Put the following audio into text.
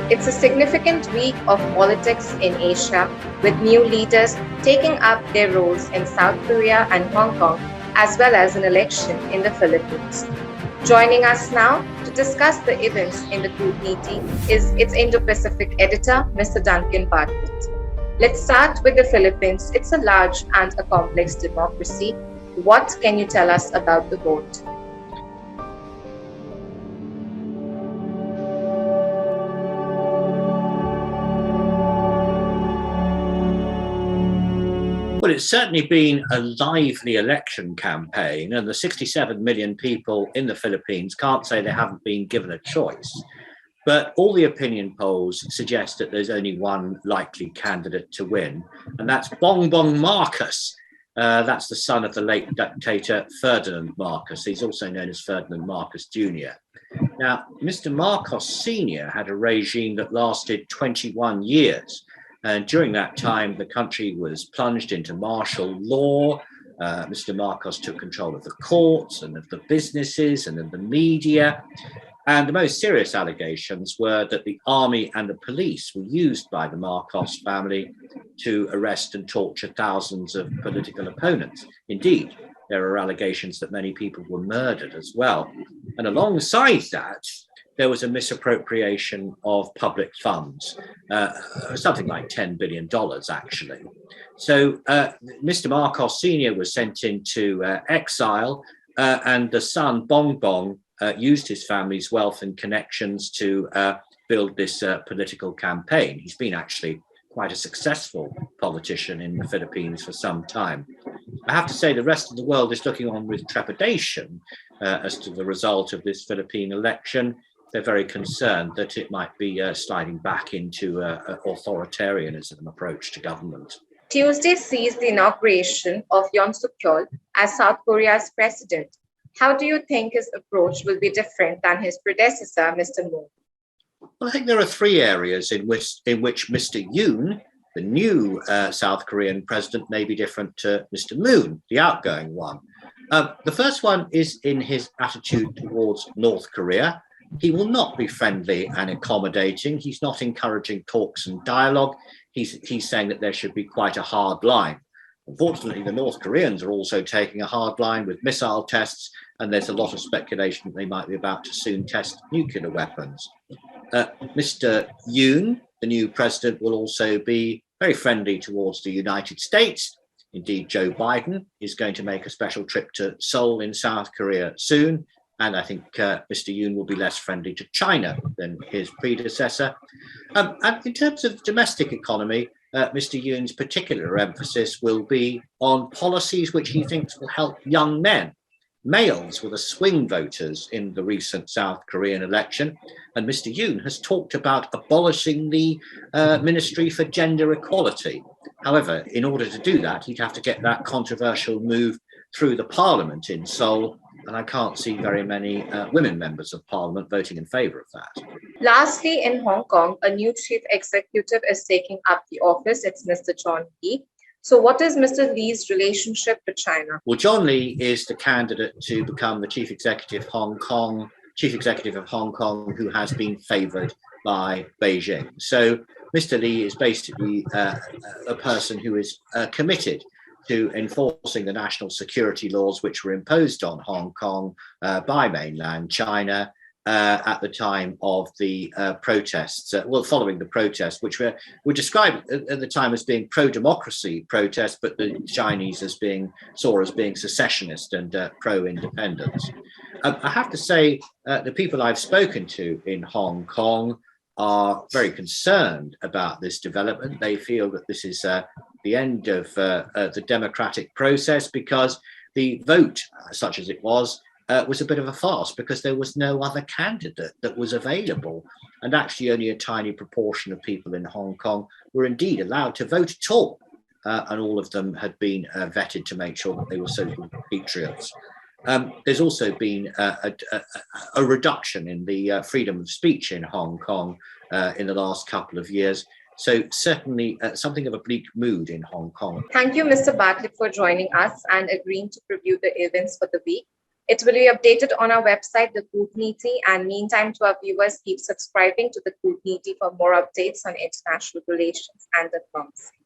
It's a significant week of politics in Asia, with new leaders taking up their roles in South Korea and Hong Kong, as well as an election in the Philippines. Joining us now to discuss the events in the Kootneeti is its Indo-Pacific editor, Mr. Duncan Bartlett. Let's start with the Philippines. It's a large and a complex democracy. What can you tell us about the vote? Well, it's certainly been a lively election campaign, and the 67 million people in the Philippines can't say they haven't been given a choice. But all the opinion polls suggest that there's only one likely candidate to win, and that's Bongbong Marcos. That's the son of the late dictator Ferdinand Marcos. He's also known as Ferdinand Marcos Jr. Now, Mr. Marcos Sr. had a regime that lasted 21 years. And during that time, the country was plunged into martial law. Mr. Marcos took control of the courts and of the businesses and of the media. And the most serious allegations were that the army and the police were used by the Marcos family to arrest and torture thousands of political opponents. Indeed, there are allegations that many people were murdered as well. And alongside that, there was a misappropriation of public funds, something like $10 billion, actually. So Mr. Marcos Sr. was sent into exile, and the son, Bongbong, used his family's wealth and connections to build this political campaign. He's been actually quite a successful politician in the Philippines for some time. I have to say the rest of the world is looking on with trepidation as to the result of this Philippine election. They're very concerned that it might be sliding back into an authoritarianism approach to government. Tuesday sees the inauguration of Yoon Suk Yeol as South Korea's president. How do you think his approach will be different than his predecessor, Mr. Moon? Well, I think there are three areas in which Mr. Yoon, the new South Korean president, may be different to Mr. Moon, the outgoing one. The first one is in his attitude towards North Korea. He will not be friendly and accommodating. He's not encouraging talks and dialogue. He's saying that there should be quite a hard line. Unfortunately, the North Koreans are also taking a hard line with missile tests, and there's a lot of speculation that they might be about to soon test nuclear weapons. Mr. Yoon, the new president, will also be very friendly towards the United States. Indeed, Joe Biden is going to make a special trip to Seoul in South Korea soon. And I think Mr. Yoon will be less friendly to China than his predecessor. And in terms of domestic economy, Mr. Yoon's particular emphasis will be on policies which he thinks will help young men. Males were the swing voters in the recent South Korean election. And Mr. Yoon has talked about abolishing the Ministry for Gender Equality. However, in order to do that, he'd have to get that controversial move through the parliament in Seoul. And I can't see very many women members of parliament voting in favour of that. Lastly, in Hong Kong, a new chief executive is taking up the office. It's Mr. John Lee. So what is Mr. Lee's relationship with China? Well, John Lee is the candidate to become the chief executive of Hong Kong, who has been favoured by Beijing. So Mr. Lee is basically a person who is committed to enforcing the national security laws which were imposed on Hong Kong by mainland China at the time of the protests, following the protests, which were described at the time as being pro-democracy protests, but the Chinese saw as being secessionist and pro-independence. I have to say, the people I've spoken to in Hong Kong are very concerned about this development. They feel that this is the end of the democratic process, because the vote, such as it was a bit of a farce, because there was no other candidate that was available. And actually only a tiny proportion of people in Hong Kong were indeed allowed to vote at all. And all of them had been vetted to make sure that they were social patriots. There's also been a reduction in the freedom of speech in Hong Kong in the last couple of years. So certainly something of a bleak mood in Hong Kong. Thank you, Mr. Bartlett, for joining us and agreeing to preview the events for the week. It will be updated on our website, the Kootneeti, and meantime to our viewers, keep subscribing to the Kootneeti for more updates on international relations and diplomacy.